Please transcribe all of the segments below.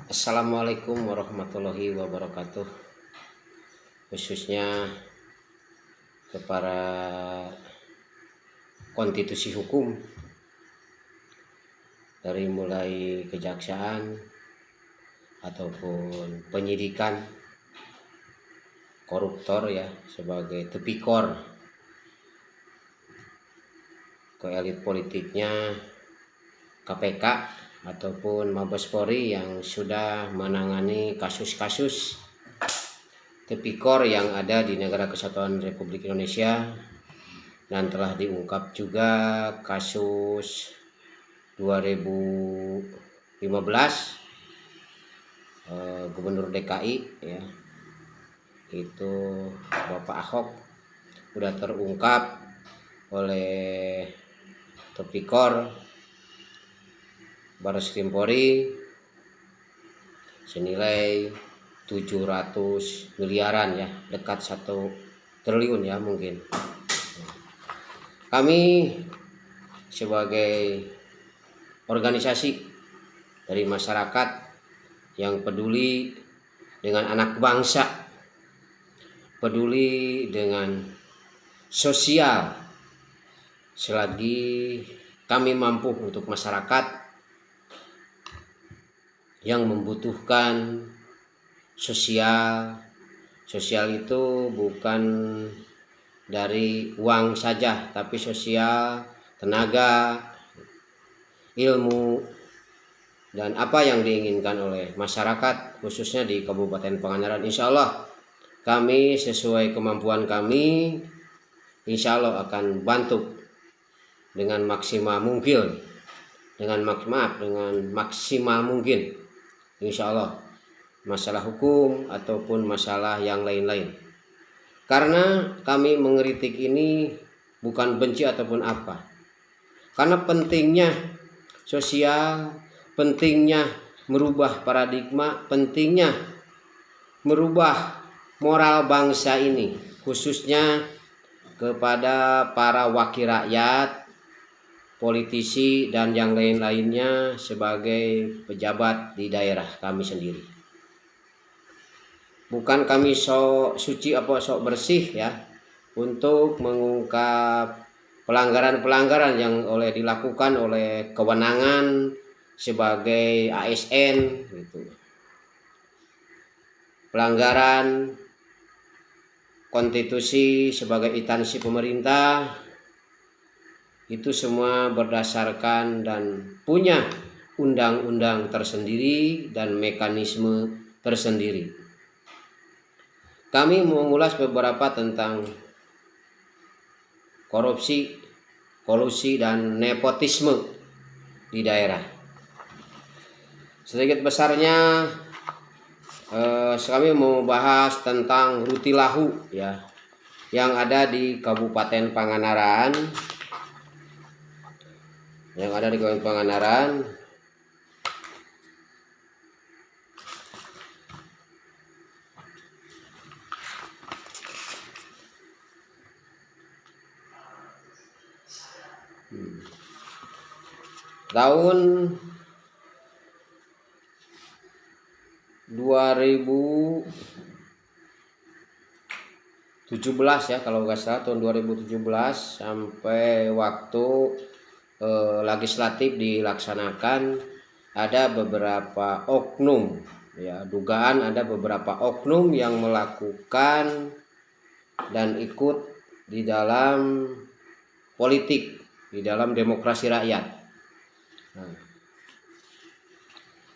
Assalamualaikum warahmatullahi wabarakatuh, khususnya kepada konstitusi hukum dari mulai kejaksaan ataupun penyidikan koruptor ya, sebagai tipikor ke elit politiknya KPK ataupun Mabes Polri yang sudah menangani kasus-kasus tipikor yang ada di Negara Kesatuan Republik Indonesia, dan telah diungkap juga kasus 2015 Gubernur DKI ya, itu Bapak Ahok, sudah terungkap oleh tipikor Barreskrim Polri senilai 700 miliaran ya, dekat 1 triliun ya mungkin. Kami sebagai organisasi dari masyarakat yang peduli dengan anak bangsa, peduli dengan sosial, selagi kami mampu untuk masyarakat yang membutuhkan sosial. Sosial itu bukan dari uang saja, tapi sosial, tenaga, ilmu, dan apa yang diinginkan oleh masyarakat khususnya di Kabupaten Pangandaran. Insya Allah kami sesuai kemampuan kami, insya Allah akan bantu dengan maksimal mungkin, dengan maksimal mungkin, insya Allah, masalah hukum ataupun masalah yang lain-lain. Karena kami mengkritik ini bukan benci ataupun apa, karena pentingnya sosial, pentingnya merubah paradigma, pentingnya merubah moral bangsa ini, khususnya kepada para wakil rakyat, politisi, dan yang lain-lainnya sebagai pejabat di daerah kami sendiri. Bukan kami sok suci apa sok bersih ya, untuk mengungkap pelanggaran-pelanggaran yang dilakukan oleh kewenangan sebagai ASN gitu. Pelanggaran konstitusi sebagai instansi pemerintah, itu semua berdasarkan dan punya undang-undang tersendiri dan mekanisme tersendiri. Kami mengulas beberapa tentang korupsi, kolusi, dan nepotisme di daerah. Sedikit besarnya kami mau bahas tentang Rutilahu ya, yang ada di Kabupaten Pangandaran. Yang ada di Kabupaten Pangandaran. Tahun 2017 ya, kalau nggak salah tahun 2017, sampai waktu legislatif dilaksanakan, ada beberapa oknum ya, dugaan ada beberapa oknum yang melakukan dan ikut di dalam politik, di dalam demokrasi rakyat. Nah,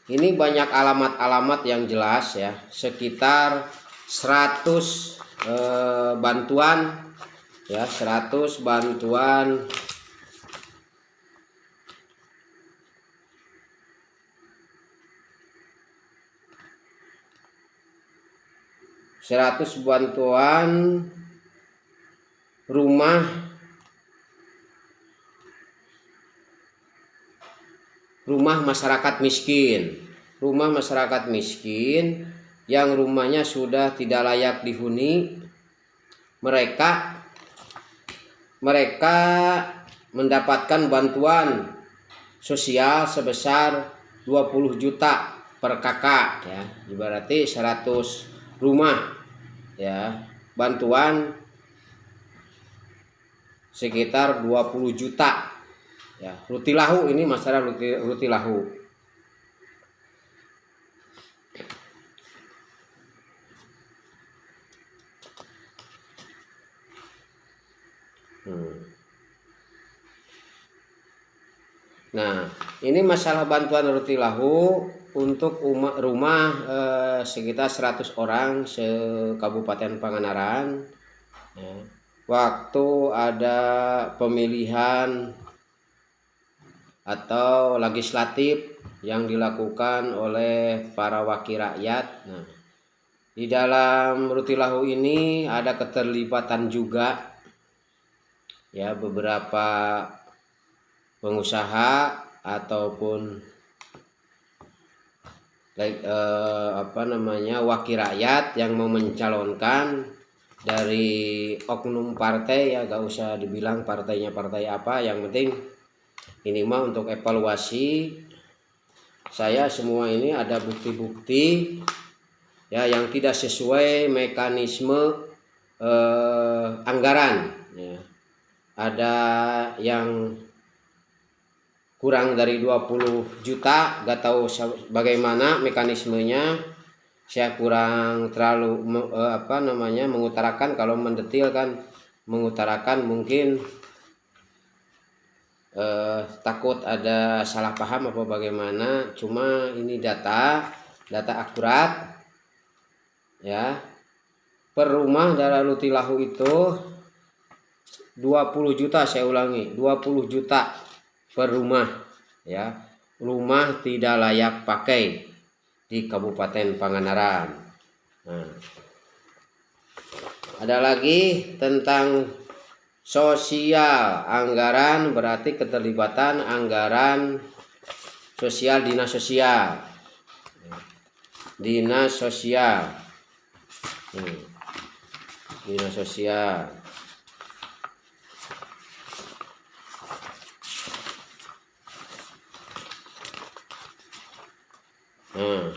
ini banyak alamat-alamat yang jelas ya, sekitar 100 bantuan ya, 100 bantuan rumah masyarakat miskin yang rumahnya sudah tidak layak dihuni. Mereka mendapatkan bantuan sosial sebesar 20 juta per kakak ya, berarti 100 rumah ya, bantuan sekitar 20 juta ya. Rutilahu ini masalah Rutilahu. Nah, ini masalah bantuan Rutilahu untuk rumah sekitar 100 orang se-Kabupaten Pangandaran ya. Waktu ada pemilihan atau legislatif yang dilakukan oleh para wakil rakyat. Nah, di dalam Rutilahu ini ada keterlibatan juga ya beberapa pengusaha ataupun wakil rakyat yang mau mencalonkan dari oknum partai ya, gak usah dibilang partainya partai apa, yang penting ini mah untuk evaluasi. Saya semua ini ada bukti-bukti ya yang tidak sesuai mekanisme anggaran ya. Ada yang kurang dari 20 juta, gak tahu bagaimana mekanismenya. Saya kurang terlalu mengutarakan, kalau mendetilkan mengutarakan mungkin takut ada salah paham apa bagaimana. Cuma ini data akurat ya. Per rumah daerah Rutilahu itu 20 juta, saya ulangi, 20 juta per rumah ya. Rumah tidak layak pakai di Kabupaten Pangandaran. Nah, ada lagi tentang sosial, anggaran berarti keterlibatan anggaran sosial, dinas sosial, dinas sosial. Nah,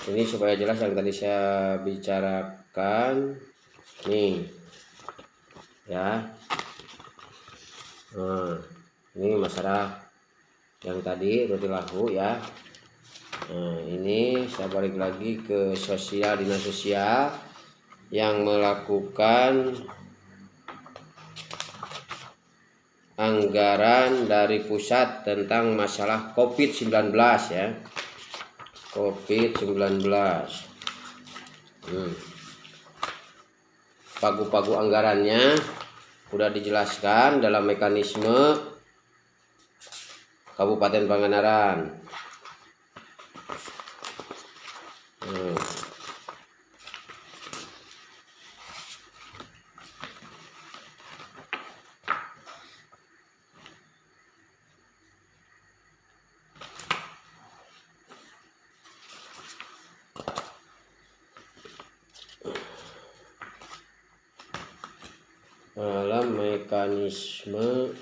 ini supaya jelas yang tadi saya bicarakan nih ya. Nah, ini masalah yang tadi Rutilahu ya. Nah, ini saya balik lagi ke sosial, dinas sosial yang melakukan anggaran dari pusat tentang masalah COVID-19 ya. COVID-19. Pagu-pagu anggarannya sudah dijelaskan dalam mekanisme Kabupaten Pangandaran. Dalam mekanisme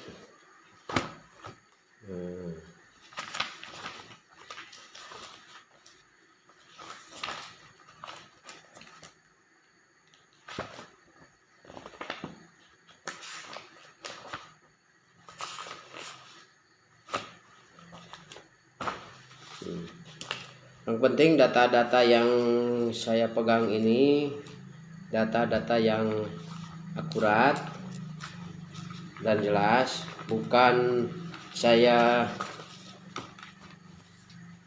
yang penting data-data yang saya pegang ini data-data yang akurat dan jelas, bukan saya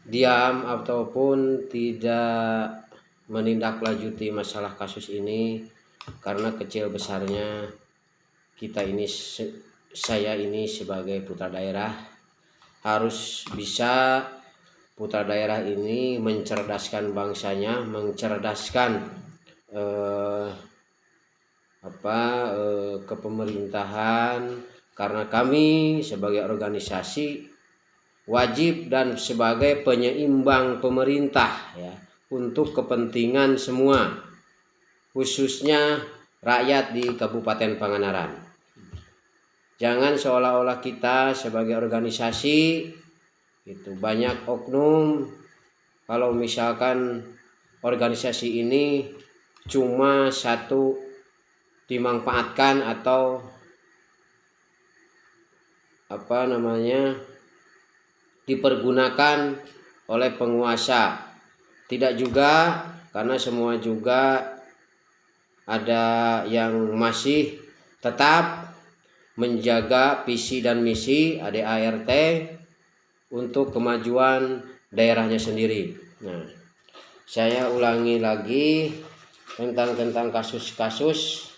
diam ataupun tidak menindaklanjuti masalah kasus ini karena kecil besarnya kita ini, saya ini sebagai putra daerah harus bisa putra daerah ini mencerdaskan bangsanya, mencerdaskan kepemerintahan, karena kami sebagai organisasi wajib dan sebagai penyeimbang pemerintah ya, untuk kepentingan semua, khususnya rakyat di Kabupaten Pangandaran. Jangan seolah-olah kita sebagai organisasi itu banyak oknum kalau misalkan organisasi ini cuma satu dimanfaatkan atau dipergunakan oleh penguasa. Tidak juga, karena semua juga ada yang masih tetap menjaga visi dan misi ADART untuk kemajuan daerahnya sendiri. Nah, saya ulangi lagi tentang kasus-kasus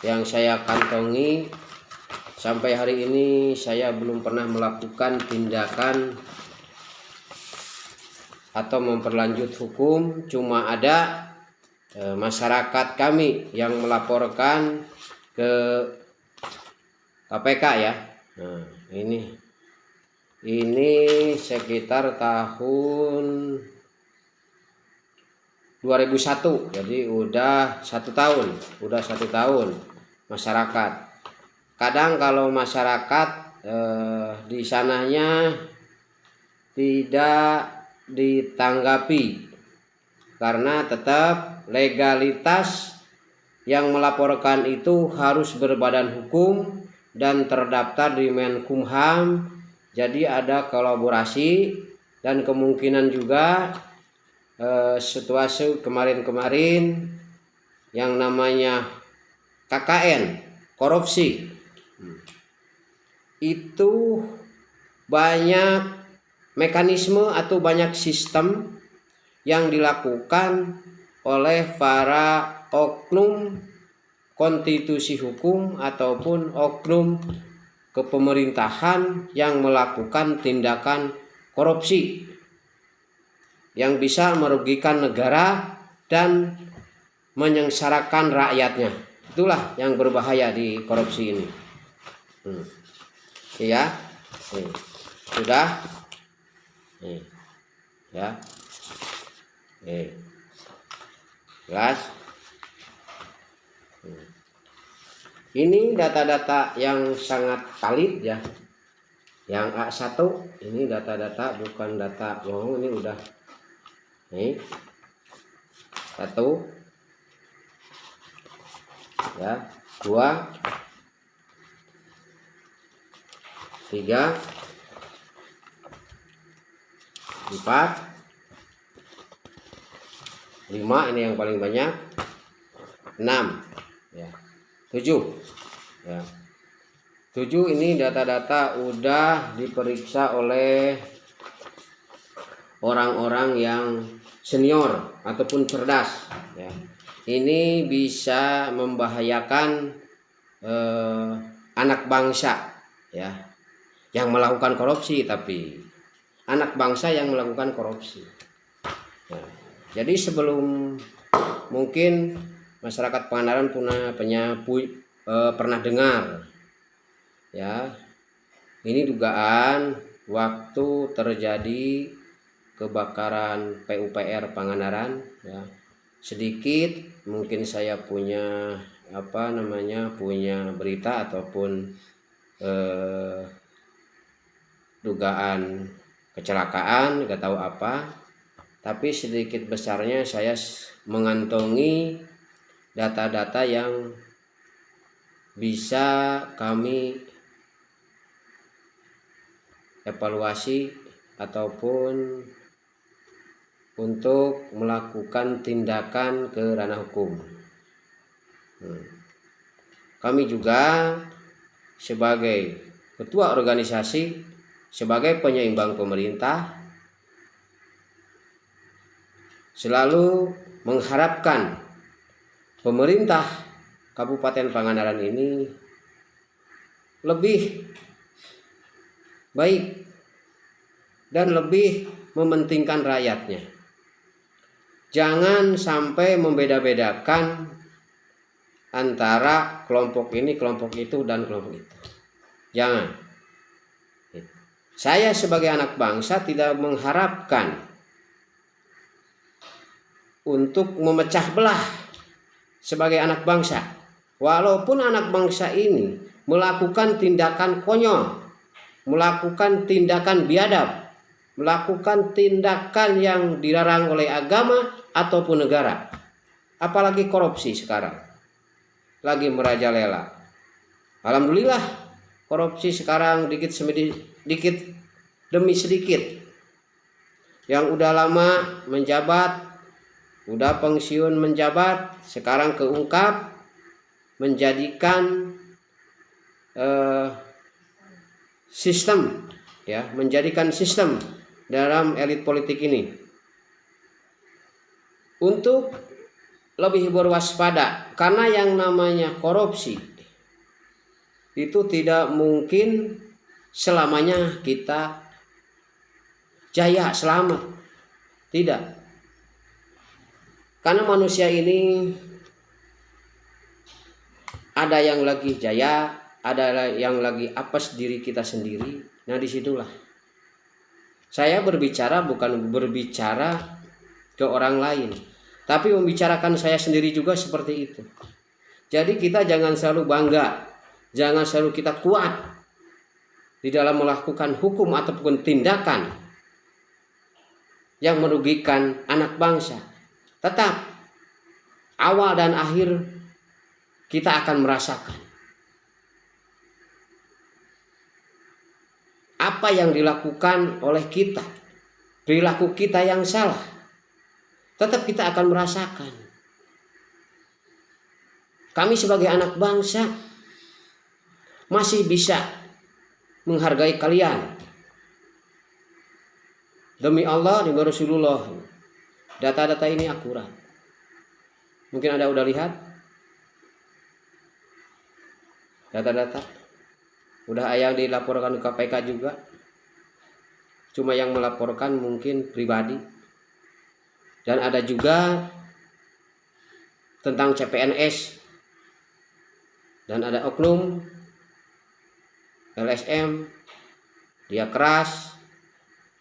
yang saya kantongi. Sampai hari ini saya belum pernah melakukan tindakan atau memperlanjut hukum. Cuma ada masyarakat kami yang melaporkan ke KPK ya. Nah, ini sekitar tahun 2001, jadi udah satu tahun masyarakat. Kadang kalau masyarakat di sananya tidak ditanggapi karena tetap legalitas yang melaporkan itu harus berbadan hukum dan terdaftar di Menkumham. Jadi ada kolaborasi dan kemungkinan juga situasi kemarin yang namanya KKN, korupsi, itu banyak mekanisme atau banyak sistem yang dilakukan oleh para oknum konstitusi hukum ataupun oknum kepemerintahan yang melakukan tindakan korupsi yang bisa merugikan negara dan menyengsarakan rakyatnya. Itulah yang berbahaya di korupsi ini. Iya, sudah, ya, jelas. Ini data-data yang sangat valid ya. Yang A1 ini data-data, bukan data bohong. Ini udah nih 1 ya, 2, 3, 4, 5, ini yang paling banyak, 6 ya, 7 ya. 7 ini data-data udah diperiksa oleh orang-orang yang senior ataupun cerdas ya. Ini bisa membahayakan anak bangsa ya, yang melakukan korupsi, tapi anak bangsa yang melakukan korupsi ya. Jadi sebelum mungkin masyarakat Pangandaran pernah dengar ya, ini dugaan waktu terjadi kebakaran PUPR Pangandaran ya. Sedikit mungkin saya punya punya berita ataupun dugaan kecelakaan, nggak tahu apa, tapi sedikit besarnya saya mengantongi data-data yang bisa kami evaluasi ataupun untuk melakukan tindakan ke ranah hukum. Kami juga sebagai ketua organisasi, sebagai penyeimbang pemerintah, selalu mengharapkan pemerintah Kabupaten Pangandaran ini lebih baik dan lebih mementingkan rakyatnya. Jangan sampai membeda-bedakan antara kelompok ini, kelompok itu, dan kelompok itu. Jangan. Saya sebagai anak bangsa tidak mengharapkan untuk memecah belah sebagai anak bangsa. Walaupun anak bangsa ini melakukan tindakan konyol, melakukan tindakan biadab, melakukan tindakan yang dilarang oleh agama ataupun negara. Apalagi korupsi sekarang lagi merajalela. Alhamdulillah korupsi sekarang dikit demi sedikit. Yang udah lama menjabat, udah pensiun menjabat, sekarang keungkap menjadikan sistem, ya, menjadikan sistem dalam elit politik ini untuk lebih berwaspada, karena yang namanya korupsi itu tidak mungkin selamanya kita jaya selamat, tidak. Karena manusia ini ada yang lagi jaya, ada yang lagi apes diri kita sendiri. Nah, disitulah saya berbicara, bukan berbicara ke orang lain, tapi membicarakan saya sendiri juga seperti itu. Jadi kita jangan selalu bangga, jangan selalu kita kuat di dalam melakukan hukum ataupun tindakan yang merugikan anak bangsa. Tetap awal dan akhir kita akan merasakan apa yang dilakukan oleh kita, perilaku kita yang salah. Tetap kita akan merasakan. Kami sebagai anak bangsa masih bisa menghargai kalian. Demi Allah, demi Rasulullah, data-data ini akurat. Mungkin Anda udah lihat data-data. Udah yang dilaporkan ke KPK juga. Cuma yang melaporkan mungkin pribadi. Dan ada juga tentang CPNS. Dan ada oknum LSM, dia keras,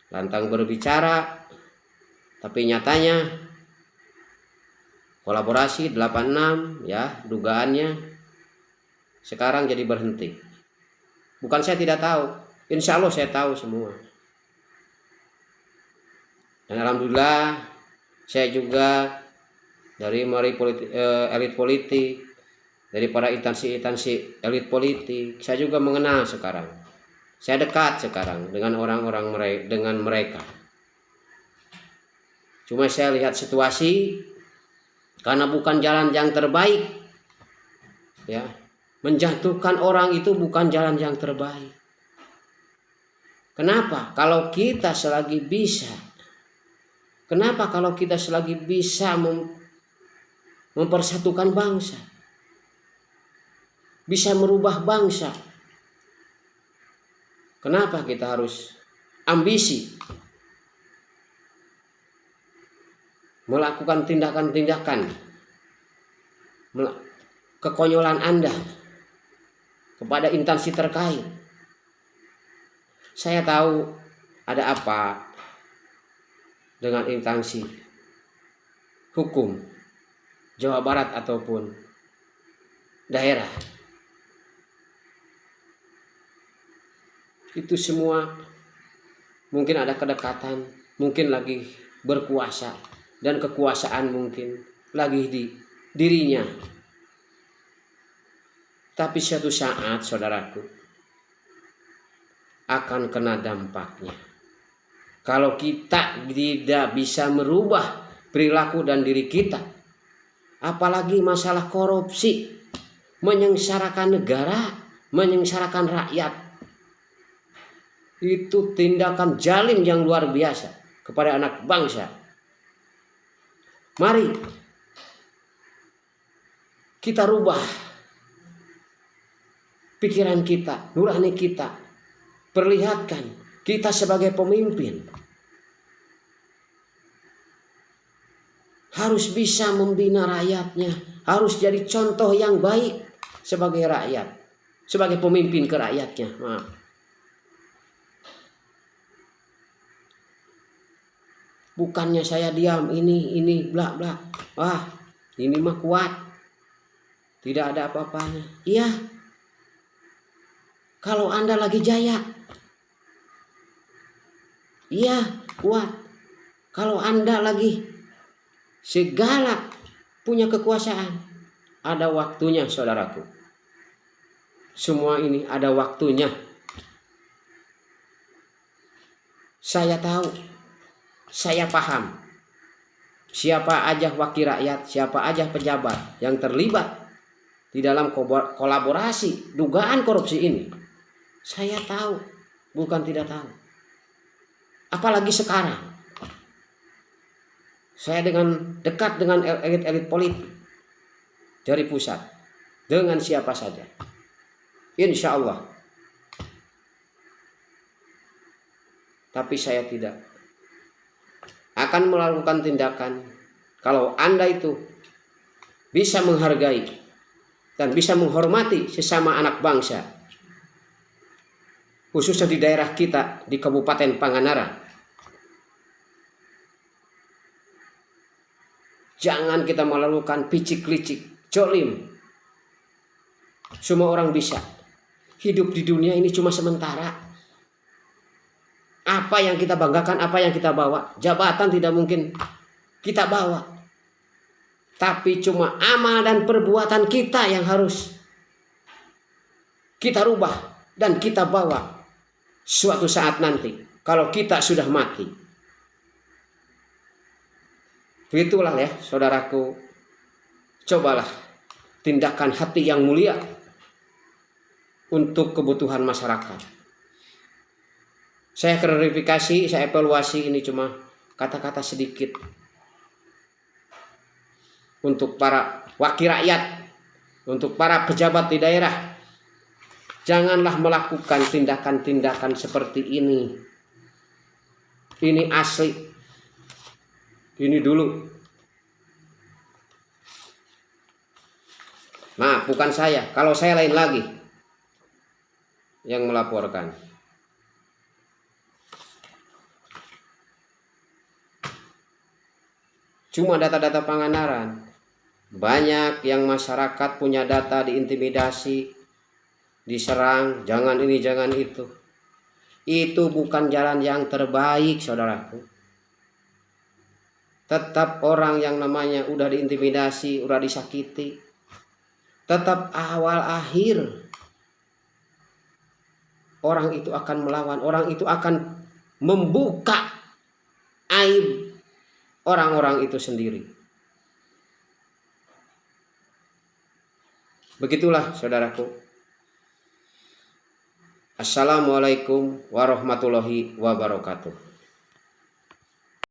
lantang berbicara, tapi nyatanya kolaborasi 86, ya, dugaannya sekarang jadi berhenti. Bukan saya tidak tahu, insya Allah saya tahu semua. Dan alhamdulillah saya juga dari elit politik, dari para instansi elit politik, saya juga mengenal sekarang. Saya dekat sekarang dengan orang-orang dengan mereka. Cuma saya lihat situasi, karena bukan jalan yang terbaik, ya, menjatuhkan orang itu bukan jalan yang terbaik. Kenapa? Kalau kita selagi bisa, mempersatukan bangsa, bisa merubah bangsa, kenapa kita harus ambisi melakukan tindakan-tindakan kekonyolan Anda kepada instansi terkait? Saya tahu ada apa dengan instansi hukum Jawa Barat ataupun daerah. Itu semua mungkin ada kedekatan, mungkin lagi berkuasa, dan kekuasaan mungkin lagi di dirinya. Tapi suatu saat, saudaraku, akan kena dampaknya. Kalau kita tidak bisa merubah perilaku dan diri kita, apalagi masalah korupsi, menyengsarakan negara, menyengsarakan rakyat, itu tindakan zalim yang luar biasa kepada anak bangsa. Mari kita rubah pikiran kita, nurani kita, perlihatkan kita sebagai pemimpin harus bisa membina rakyatnya, harus jadi contoh yang baik sebagai rakyat, sebagai pemimpin ke rakyatnya. Bukannya saya diam, ini bla bla. Wah, ini mah kuat, tidak ada apa-apanya. Iya, kalau Anda lagi jaya, Iya, kuat. Kalau Anda lagi segala punya kekuasaan, ada waktunya, saudaraku. Semua ini ada waktunya. Saya tahu, saya paham. Siapa aja wakil rakyat, siapa aja pejabat yang terlibat di dalam kolaborasi dugaan korupsi ini. Saya tahu, bukan tidak tahu. Apalagi sekarang, saya dekat dengan elit-elit politik dari pusat, dengan siapa saja. Insya Allah. Tapi saya tidak akan melakukan tindakan kalau Anda itu bisa menghargai dan bisa menghormati sesama anak bangsa, khususnya di daerah kita di Kabupaten Pangandaran. Jangan kita melakukan picik-licik, jolim. Semua orang bisa. Hidup di dunia ini cuma sementara. Apa yang kita banggakan, apa yang kita bawa, jabatan tidak mungkin kita bawa. Tapi cuma amal dan perbuatan kita yang harus kita rubah dan kita bawa suatu saat nanti kalau kita sudah mati. Begitulah ya, saudaraku. Cobalah tindakan hati yang mulia untuk kebutuhan masyarakat. Saya klarifikasi, saya evaluasi, ini cuma kata-kata sedikit untuk para wakil rakyat, untuk para pejabat di daerah. Janganlah melakukan tindakan-tindakan seperti ini. Ini asli. Ini dulu. Nah, bukan saya. Kalau saya lain lagi yang melaporkan. Cuma data-data Pangandaran. Banyak yang masyarakat punya data diintimidasi, diserang, jangan ini, jangan itu. Itu bukan jalan yang terbaik, saudaraku. Tetap orang yang namanya udah diintimidasi, udah disakiti, tetap awal akhir orang itu akan melawan, orang itu akan membuka aib orang-orang itu sendiri. Begitulah saudaraku. Assalamualaikum warahmatullahi wabarakatuh.